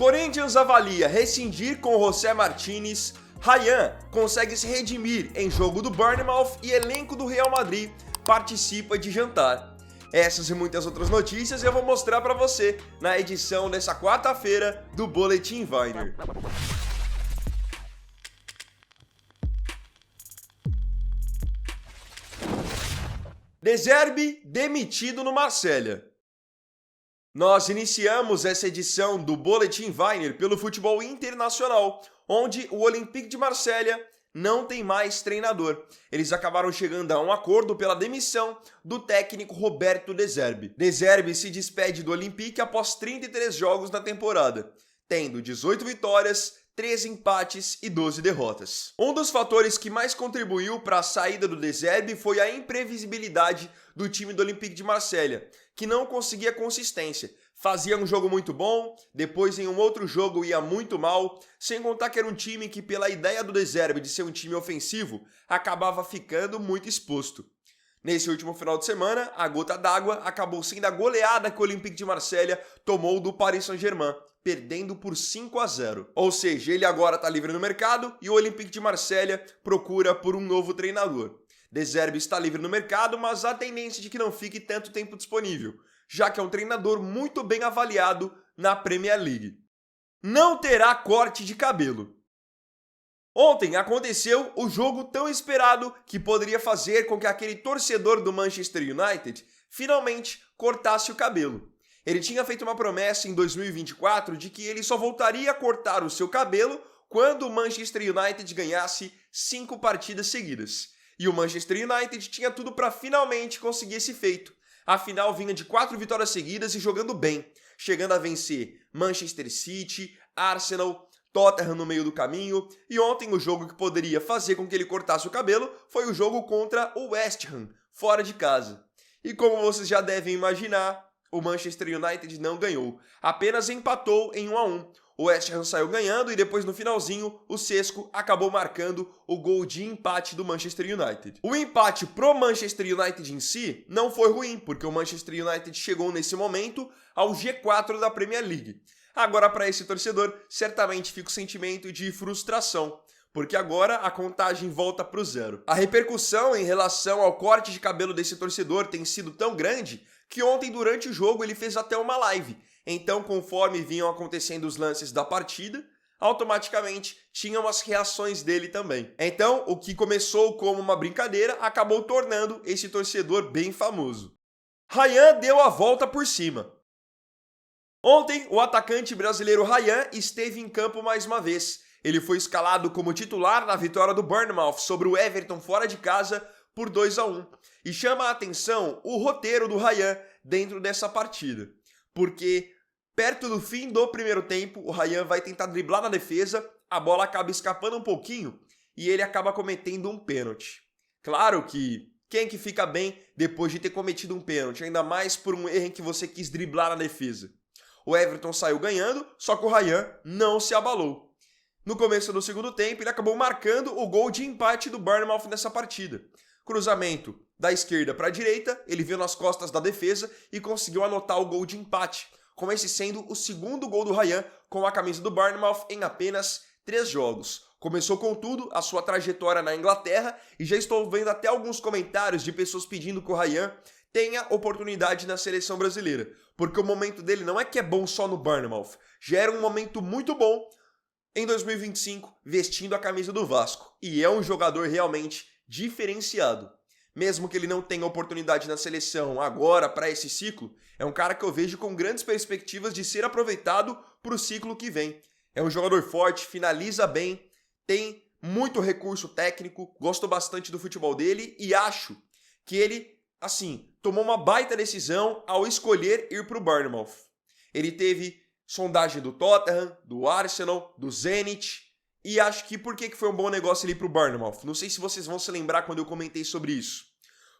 Corinthians avalia rescindir com José Martínez, Ryan consegue se redimir em jogo do Bournemouth e elenco do Real Madrid participa de jantar. Essas e muitas outras notícias eu vou mostrar para você na edição dessa quarta-feira do Boletim Viner. De Zerbi demitido no Marselha. Nós iniciamos essa edição do Boletim Viner pelo futebol internacional, onde o Olympique de Marselha não tem mais treinador. Eles acabaram chegando a um acordo pela demissão do técnico Roberto De Zerbi. De Zerbi se despede do Olympique após 33 jogos na temporada, tendo 18 vitórias, 13 empates e 12 derrotas. Um dos fatores que mais contribuiu para a saída do De Zerbi foi a imprevisibilidade do time do Olympique de Marselha, que não conseguia consistência. Fazia um jogo muito bom, depois em um outro jogo ia muito mal, sem contar que era um time que, pela ideia do De Zerbi de ser um time ofensivo, acabava ficando muito exposto. Nesse último final de semana, a gota d'água acabou sendo a goleada que o Olympique de Marselha tomou do Paris Saint-Germain, perdendo por 5-0. Ou seja, ele agora está livre no mercado e o Olympique de Marselha procura por um novo treinador. De Zerbi está livre no mercado, mas há tendência de que não fique tanto tempo disponível, já que é um treinador muito bem avaliado na Premier League. Não terá corte de cabelo. Ontem aconteceu o jogo tão esperado que poderia fazer com que aquele torcedor do Manchester United finalmente cortasse o cabelo. Ele tinha feito uma promessa em 2024 de que ele só voltaria a cortar o seu cabelo quando o Manchester United ganhasse 5 partidas seguidas. E o Manchester United tinha tudo para finalmente conseguir esse feito. Afinal, vinha de 4 vitórias seguidas e jogando bem, chegando a vencer Manchester City, Arsenal, Tottenham no meio do caminho, e ontem o jogo que poderia fazer com que ele cortasse o cabelo foi o jogo contra o West Ham, fora de casa. E como vocês já devem imaginar, o Manchester United não ganhou, apenas empatou em 1-1. O West Ham saiu ganhando e depois no finalzinho o Sesco acabou marcando o gol de empate do Manchester United. O empate pro Manchester United em si não foi ruim, porque o Manchester United chegou nesse momento ao G4 da Premier League. Agora, para esse torcedor, certamente fica o sentimento de frustração, porque agora a contagem volta para o zero. A repercussão em relação ao corte de cabelo desse torcedor tem sido tão grande que ontem, durante o jogo, ele fez até uma live. Então, conforme vinham acontecendo os lances da partida, automaticamente tinham as reações dele também. Então, o que começou como uma brincadeira acabou tornando esse torcedor bem famoso. Ryan deu a volta por cima. Ontem, o atacante brasileiro Ryan esteve em campo mais uma vez. Ele foi escalado como titular na vitória do Bournemouth sobre o Everton fora de casa por 2-1. E chama a atenção o roteiro do Ryan dentro dessa partida. Porque perto do fim do primeiro tempo, o Ryan vai tentar driblar na defesa, a bola acaba escapando um pouquinho e ele acaba cometendo um pênalti. Claro que quem que fica bem depois de ter cometido um pênalti, ainda mais por um erro em que você quis driblar na defesa? O Everton saiu ganhando, só que o Ryan não se abalou. No começo do segundo tempo, ele acabou marcando o gol de empate do Bournemouth nessa partida. Cruzamento da esquerda para a direita, ele veio nas costas da defesa e conseguiu anotar o gol de empate, com esse sendo o segundo gol do Ryan com a camisa do Bournemouth em apenas 3 jogos. Começou, contudo, a sua trajetória na Inglaterra e já estou vendo até alguns comentários de pessoas pedindo que o Ryan tenha oportunidade na seleção brasileira, porque o momento dele não é que é bom só no Bournemouth, já era um momento muito bom em 2025 vestindo a camisa do Vasco, e é um jogador realmente diferenciado. Mesmo que ele não tenha oportunidade na seleção agora para esse ciclo, é um cara que eu vejo com grandes perspectivas de ser aproveitado para o ciclo que vem. É um jogador forte, finaliza bem, tem muito recurso técnico, gosto bastante do futebol dele e acho que ele, assim, tomou uma baita decisão ao escolher ir para o Bournemouth. Ele teve sondagem do Tottenham, do Arsenal, do Zenit, e acho que por que foi um bom negócio ele ir para o Bournemouth? Não sei se vocês vão se lembrar quando eu comentei sobre isso.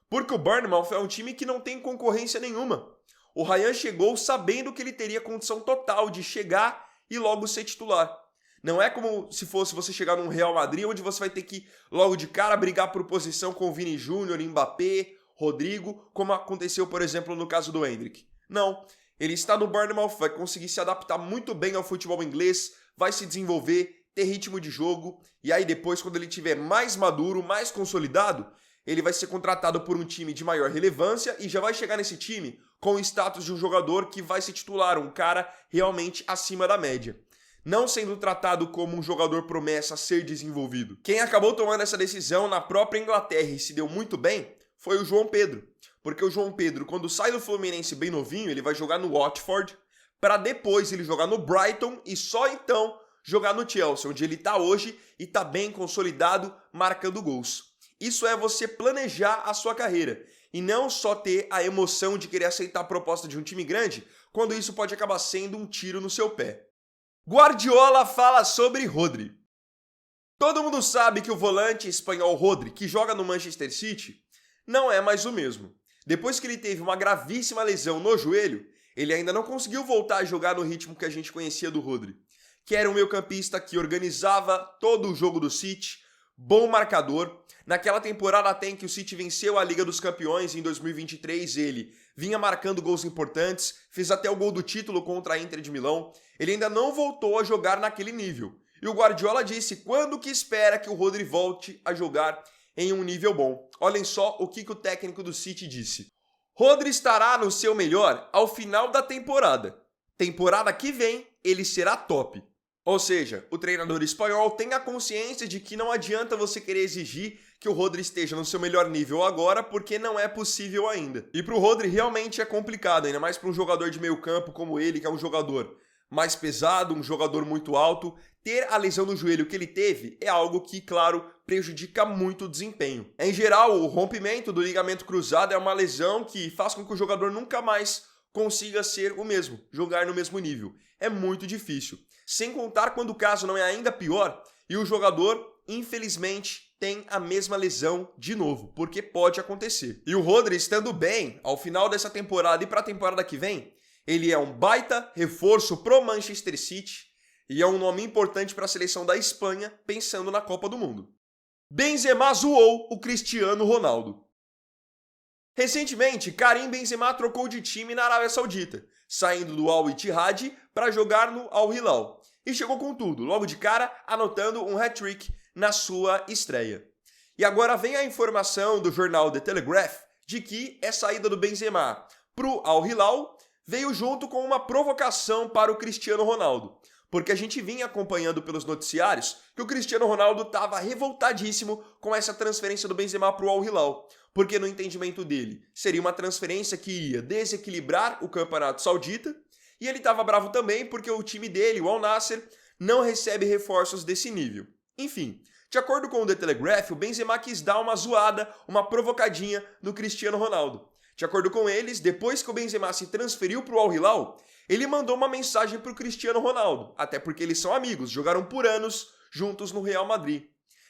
Porque o Bournemouth é um time que não tem concorrência nenhuma. O Ryan chegou sabendo que ele teria condição total de chegar e logo ser titular. Não é como se fosse você chegar num Real Madrid, onde você vai ter que logo de cara brigar por posição com o Vini Júnior, Mbappé, Rodrigo, como aconteceu, por exemplo, no caso do Endrick. Não, Ele está no Bournemouth, vai conseguir se adaptar muito bem ao futebol inglês, vai se desenvolver, ter ritmo de jogo, e aí depois, quando ele estiver mais maduro, mais consolidado, ele vai ser contratado por um time de maior relevância e já vai chegar nesse time com o status de um jogador que vai se titular, um cara realmente acima da média, não sendo tratado como um jogador promessa a ser desenvolvido. Quem acabou tomando essa decisão na própria Inglaterra e se deu muito bem foi o João Pedro, porque o João Pedro, quando sai do Fluminense bem novinho, ele vai jogar no Watford, para depois ele jogar no Brighton e só então jogar no Chelsea, onde ele está hoje e está bem consolidado, marcando gols. Isso é você planejar a sua carreira e não só ter a emoção de querer aceitar a proposta de um time grande, quando isso pode acabar sendo um tiro no seu pé. Guardiola fala sobre Rodri. Todo mundo sabe que o volante espanhol Rodri, que joga no Manchester City, não é mais o mesmo. Depois que ele teve uma gravíssima lesão no joelho, ele ainda não conseguiu voltar a jogar no ritmo que a gente conhecia do Rodri, que era um meio-campista que organizava todo o jogo do City, bom marcador. Naquela temporada até em que o City venceu a Liga dos Campeões em 2023, ele vinha marcando gols importantes, fez até o gol do título contra a Inter de Milão. Ele ainda não voltou a jogar naquele nível. E o Guardiola disse quando que espera que o Rodri volte a jogar em um nível bom. Olhem só o que o técnico do City disse. Rodri estará no seu melhor ao final da temporada. Temporada que vem, ele será top. Ou seja, o treinador espanhol tem a consciência de que não adianta você querer exigir que o Rodri esteja no seu melhor nível agora, porque não é possível ainda. E para o Rodri realmente é complicado, ainda mais para um jogador de meio campo como ele, que é um jogador mais pesado, um jogador muito alto. Ter a lesão no joelho que ele teve é algo que, claro, prejudica muito o desempenho. Em geral, o rompimento do ligamento cruzado é uma lesão que faz com que o jogador nunca mais consiga ser o mesmo, jogar no mesmo nível. É muito difícil. Sem contar quando o caso não é ainda pior e o jogador, infelizmente, tem a mesma lesão de novo, porque pode acontecer. E o Rodri estando bem ao final dessa temporada e para a temporada que vem, ele é um baita reforço pro Manchester City e é um nome importante para a seleção da Espanha pensando na Copa do Mundo. Benzema zoou o Cristiano Ronaldo. Recentemente, Karim Benzema trocou de time na Arábia Saudita, saindo do Al Ittihad para jogar no Al Hilal. E chegou com tudo, logo de cara anotando um hat-trick na sua estreia. E agora vem a informação do jornal The Telegraph de que essa saída do Benzema pro Al Hilal veio junto com uma provocação para o Cristiano Ronaldo. Porque a gente vinha acompanhando pelos noticiários que o Cristiano Ronaldo estava revoltadíssimo com essa transferência do Benzema pro Al Hilal. Porque no entendimento dele, seria uma transferência que ia desequilibrar o campeonato saudita, e ele estava bravo também porque o time dele, o Al Nassr, não recebe reforços desse nível. Enfim, de acordo com o The Telegraph, o Benzema quis dar uma zoada, uma provocadinha no Cristiano Ronaldo. De acordo com eles, depois que o Benzema se transferiu para o Al Hilal, ele mandou uma mensagem para o Cristiano Ronaldo, até porque eles são amigos, jogaram por anos juntos no Real Madrid.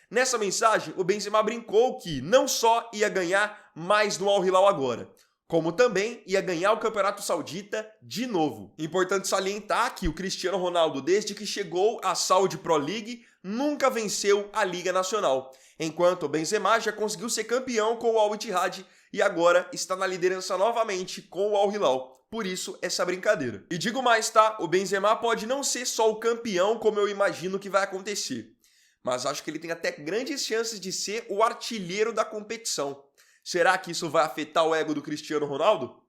Nessa mensagem, o Benzema brincou que não só ia ganhar mais no Al Hilal agora, como também ia ganhar o Campeonato Saudita de novo. Importante salientar que o Cristiano Ronaldo, desde que chegou à Saudi Pro League, nunca venceu a Liga Nacional, enquanto o Benzema já conseguiu ser campeão com o Al Ittihad e agora está na liderança novamente com o Al Hilal. Por isso, essa brincadeira. E digo mais, tá? O Benzema pode não ser só o campeão como eu imagino que vai acontecer, mas acho que ele tem até grandes chances de ser o artilheiro da competição. Será que isso vai afetar o ego do Cristiano Ronaldo?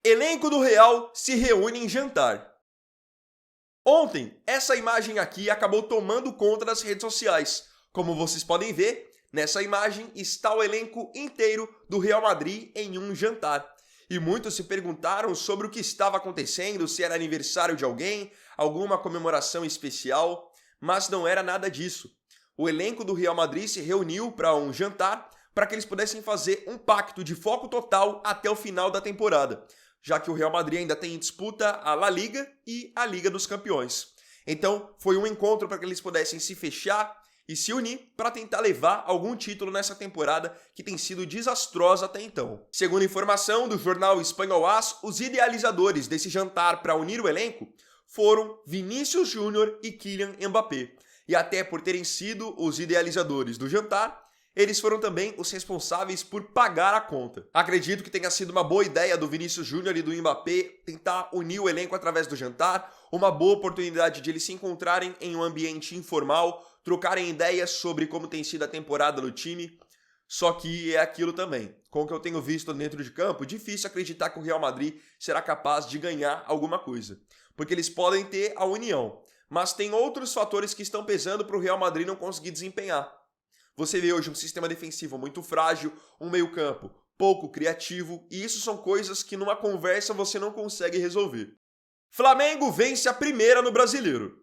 Elenco do Real se reúne em jantar. Ontem, essa imagem aqui acabou tomando conta das redes sociais. Como vocês podem ver, nessa imagem está o elenco inteiro do Real Madrid em um jantar. E muitos se perguntaram sobre o que estava acontecendo, se era aniversário de alguém, alguma comemoração especial, mas não era nada disso. O elenco do Real Madrid se reuniu para um jantar para que eles pudessem fazer um pacto de foco total até o final da temporada, já que o Real Madrid ainda tem em disputa a La Liga e a Liga dos Campeões. Então, foi um encontro para que eles pudessem se fechar e se unir para tentar levar algum título nessa temporada que tem sido desastrosa até então. Segundo informação do jornal espanhol AS, os idealizadores desse jantar para unir o elenco foram Vinícius Júnior e Kylian Mbappé. E até por terem sido os idealizadores do jantar, eles foram também os responsáveis por pagar a conta. Acredito que tenha sido uma boa ideia do Vinícius Júnior e do Mbappé tentar unir o elenco através do jantar, uma boa oportunidade de eles se encontrarem em um ambiente informal, trocarem ideias sobre como tem sido a temporada do time. Só que é aquilo também. Com o que eu tenho visto dentro de campo, difícil acreditar que o Real Madrid será capaz de ganhar alguma coisa. Porque eles podem ter a união, mas tem outros fatores que estão pesando para o Real Madrid não conseguir desempenhar. Você vê hoje um sistema defensivo muito frágil, um meio-campo pouco criativo, e isso são coisas que numa conversa você não consegue resolver. Flamengo vence a primeira no Brasileiro.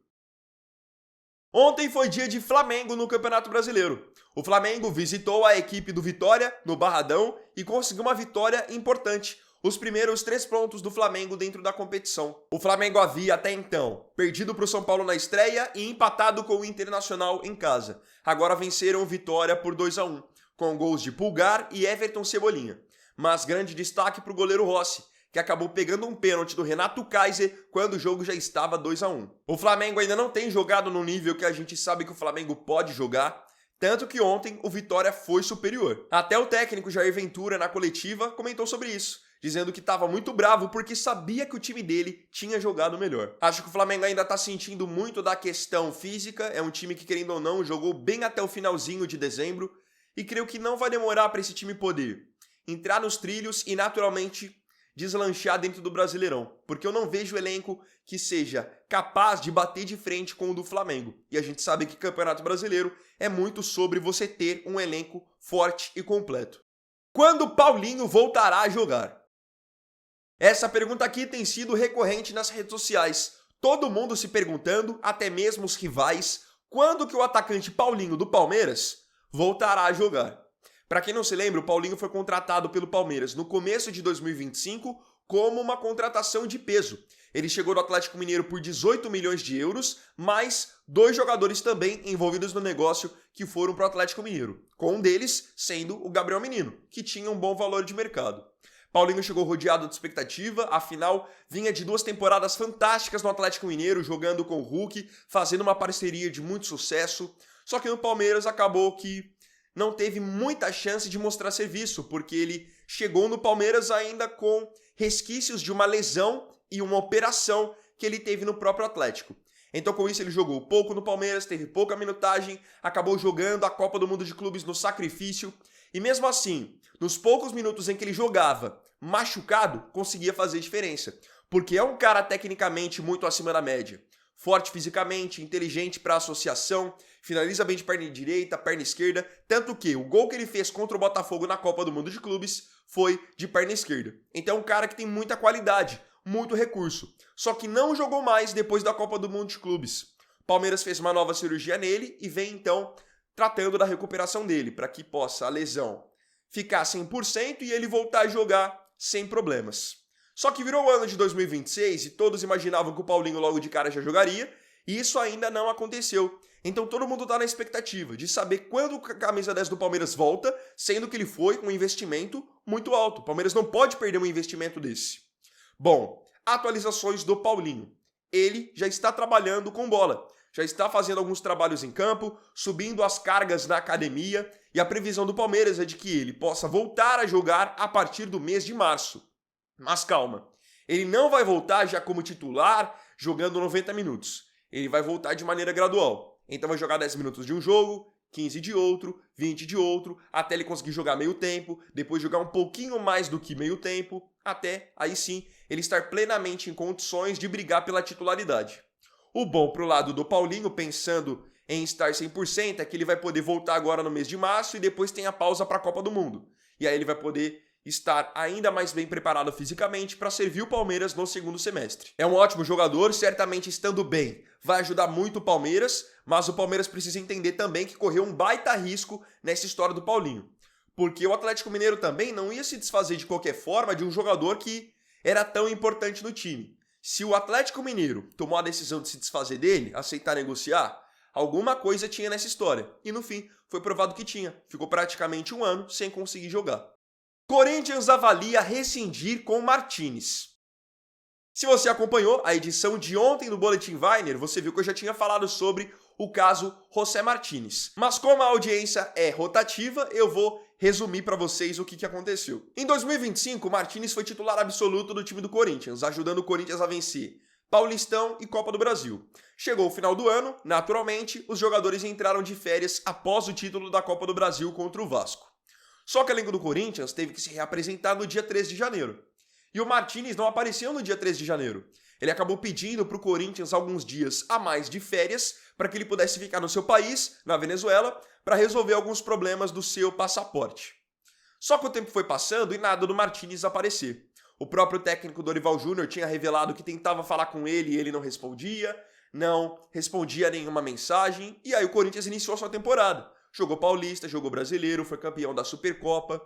Ontem foi dia de Flamengo no Campeonato Brasileiro. O Flamengo visitou a equipe do Vitória no Barradão e conseguiu uma vitória importante. Os primeiros 3 pontos do Flamengo dentro da competição. O Flamengo havia até então perdido para o São Paulo na estreia e empatado com o Internacional em casa. Agora venceram o Vitória por 2-1, com gols de Pulgar e Everton Cebolinha. Mas grande destaque para o goleiro Rossi, que acabou pegando um pênalti do Renato Kaiser quando o jogo já estava 2-1. O Flamengo ainda não tem jogado no nível que a gente sabe que o Flamengo pode jogar, tanto que ontem o Vitória foi superior. Até o técnico Jair Ventura, na coletiva, comentou sobre isso, dizendo que estava muito bravo porque sabia que o time dele tinha jogado melhor. Acho que o Flamengo ainda está sentindo muito da questão física, é um time que, querendo ou não, jogou bem até o finalzinho de dezembro, e creio que não vai demorar para esse time poder entrar nos trilhos e naturalmente deslanchar dentro do Brasileirão, porque eu não vejo elenco que seja capaz de bater de frente com o do Flamengo. E a gente sabe que Campeonato Brasileiro é muito sobre você ter um elenco forte e completo. Quando Paulinho voltará a jogar? Essa pergunta aqui tem sido recorrente nas redes sociais. Todo mundo se perguntando, até mesmo os rivais, quando que o atacante Paulinho do Palmeiras voltará a jogar. Para quem não se lembra, o Paulinho foi contratado pelo Palmeiras no começo de 2025 como uma contratação de peso. Ele chegou no Atlético Mineiro por 18 milhões de euros, mais 2 jogadores também envolvidos no negócio que foram para o Atlético Mineiro, com um deles sendo o Gabriel Menino, que tinha um bom valor de mercado. Paulinho chegou rodeado de expectativa, afinal vinha de 2 temporadas fantásticas no Atlético Mineiro, jogando com o Hulk, fazendo uma parceria de muito sucesso, só que no Palmeiras acabou que não teve muita chance de mostrar serviço, porque ele chegou no Palmeiras ainda com resquícios de uma lesão e uma operação que ele teve no próprio Atlético. Então com isso ele jogou pouco no Palmeiras, teve pouca minutagem, acabou jogando a Copa do Mundo de Clubes no sacrifício, e mesmo assim, nos poucos minutos em que ele jogava machucado, conseguia fazer diferença, porque é um cara tecnicamente muito acima da média. Forte fisicamente, inteligente para associação, finaliza bem de perna direita, perna esquerda, tanto que o gol que ele fez contra o Botafogo na Copa do Mundo de Clubes foi de perna esquerda. Então é um cara que tem muita qualidade, muito recurso, só que não jogou mais depois da Copa do Mundo de Clubes. Palmeiras fez uma nova cirurgia nele e vem então tratando da recuperação dele, para que possa a lesão ficar 100% e ele voltar a jogar sem problemas. Só que virou o ano de 2026 e todos imaginavam que o Paulinho logo de cara já jogaria, e isso ainda não aconteceu. Então todo mundo está na expectativa de saber quando a camisa 10 do Palmeiras volta, sendo que ele foi com um investimento muito alto. O Palmeiras não pode perder um investimento desse. Bom, atualizações do Paulinho. Ele já está trabalhando com bola, já está fazendo alguns trabalhos em campo, subindo as cargas na academia, e a previsão do Palmeiras é de que ele possa voltar a jogar a partir do mês de março. Mas calma, ele não vai voltar já como titular, jogando 90 minutos. Ele vai voltar de maneira gradual. Então vai jogar 10 minutos de um jogo, 15 de outro, 20 de outro, até ele conseguir jogar meio tempo, depois jogar um pouquinho mais do que meio tempo, até, aí sim, ele estar plenamente em condições de brigar pela titularidade. O bom pro lado do Paulinho, pensando em estar 100%, é que ele vai poder voltar agora no mês de março e depois tem a pausa para a Copa do Mundo. E aí ele vai poder estar ainda mais bem preparado fisicamente para servir o Palmeiras no segundo semestre. É um ótimo jogador, certamente estando bem, vai ajudar muito o Palmeiras, mas o Palmeiras precisa entender também que correu um baita risco nessa história do Paulinho. Porque o Atlético Mineiro também não ia se desfazer de qualquer forma de um jogador que era tão importante no time. Se o Atlético Mineiro tomou a decisão de se desfazer dele, aceitar negociar, alguma coisa tinha nessa história. E no fim, foi provado que tinha. Ficou praticamente 1 ano sem conseguir jogar. Corinthians avalia rescindir com Martínez. Se você acompanhou a edição de ontem do Boletim Weiner, você viu que eu já tinha falado sobre o caso José Martínez. Mas como a audiência é rotativa, eu vou resumir para vocês o que aconteceu. Em 2025, Martínez foi titular absoluto do time do Corinthians, ajudando o Corinthians a vencer Paulistão e Copa do Brasil. Chegou o final do ano, naturalmente, os jogadores entraram de férias após o título da Copa do Brasil contra o Vasco. Só que o elenco do Corinthians teve que se reapresentar no dia 3 de janeiro. E o Martínez não apareceu no dia 3 de janeiro. Ele acabou pedindo para o Corinthians alguns dias a mais de férias para que ele pudesse ficar no seu país, na Venezuela, para resolver alguns problemas do seu passaporte. Só que o tempo foi passando e nada do Martínez aparecer. O próprio técnico Dorival Júnior tinha revelado que tentava falar com ele e ele não respondia a nenhuma mensagem, e aí o Corinthians iniciou sua temporada. Jogou Paulista, jogou Brasileiro, foi campeão da Supercopa.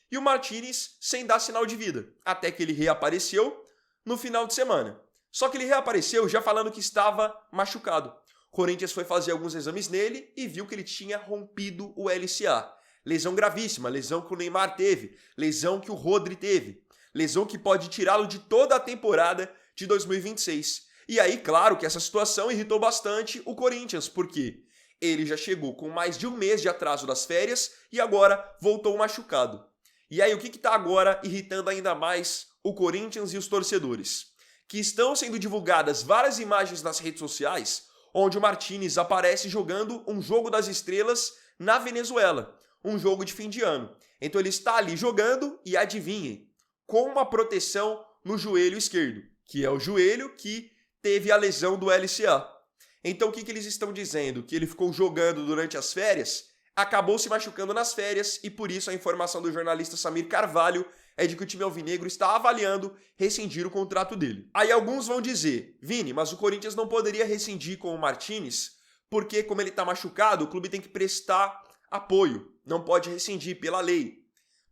E o Martínez sem dar sinal de vida, até que ele reapareceu no final de semana. Só que ele reapareceu já falando que estava machucado. O Corinthians foi fazer alguns exames nele e viu que ele tinha rompido o LCA. Lesão gravíssima, lesão que o Neymar teve, lesão que o Rodri teve, lesão que pode tirá-lo de toda a temporada de 2026. E aí, claro que essa situação irritou bastante o Corinthians, porque ele já chegou com mais de um mês de atraso das férias e agora voltou machucado. E aí, o que está agora irritando ainda mais o Corinthians e os torcedores? Que estão sendo divulgadas várias imagens nas redes sociais onde o Martínez aparece jogando um jogo das estrelas na Venezuela, um jogo de fim de ano. Então ele está ali jogando e adivinhem, com uma proteção no joelho esquerdo, que é o joelho que teve a lesão do LCA. Então o que eles estão dizendo? Que ele ficou jogando durante as férias, acabou se machucando nas férias e por isso a informação do jornalista Samir Carvalho é de que o time alvinegro está avaliando rescindir o contrato dele. Aí alguns vão dizer, Vini, mas o Corinthians não poderia rescindir com o Martínez porque como ele está machucado, o clube tem que prestar apoio, não pode rescindir pela lei.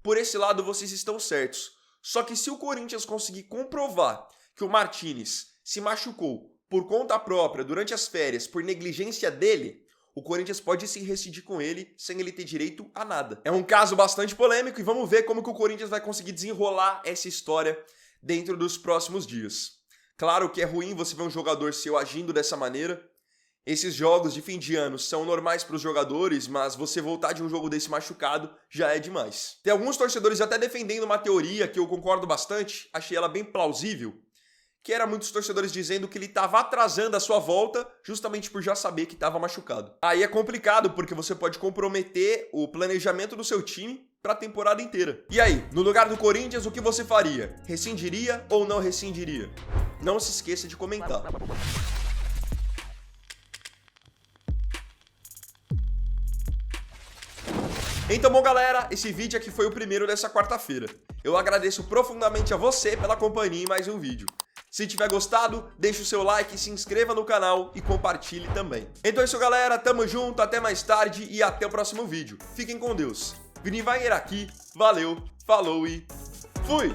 Por esse lado vocês estão certos. Só que se o Corinthians conseguir comprovar que o Martínez se machucou por conta própria durante as férias por negligência dele, o Corinthians pode sim rescindir com ele sem ele ter direito a nada. É um caso bastante polêmico e vamos ver como que o Corinthians vai conseguir desenrolar essa história dentro dos próximos dias. Claro que é ruim você ver um jogador seu agindo dessa maneira. Esses jogos de fim de ano são normais para os jogadores, mas você voltar de um jogo desse machucado já é demais. Tem alguns torcedores até defendendo uma teoria que eu concordo bastante, achei ela bem plausível, que era muitos torcedores dizendo que ele estava atrasando a sua volta justamente por já saber que estava machucado. Aí é complicado porque você pode comprometer o planejamento do seu time para a temporada inteira. E aí, no lugar do Corinthians, o que você faria? Rescindiria ou não rescindiria? Não se esqueça de comentar. Então, bom galera, esse vídeo aqui foi o primeiro dessa quarta-feira. Eu agradeço profundamente a você pela companhia em mais um vídeo. Se tiver gostado, deixa o seu like, se inscreva no canal e compartilhe também. Então é isso galera, tamo junto, até mais tarde e até o próximo vídeo. Fiquem com Deus. Vini Weiner aqui, valeu, falou e fui!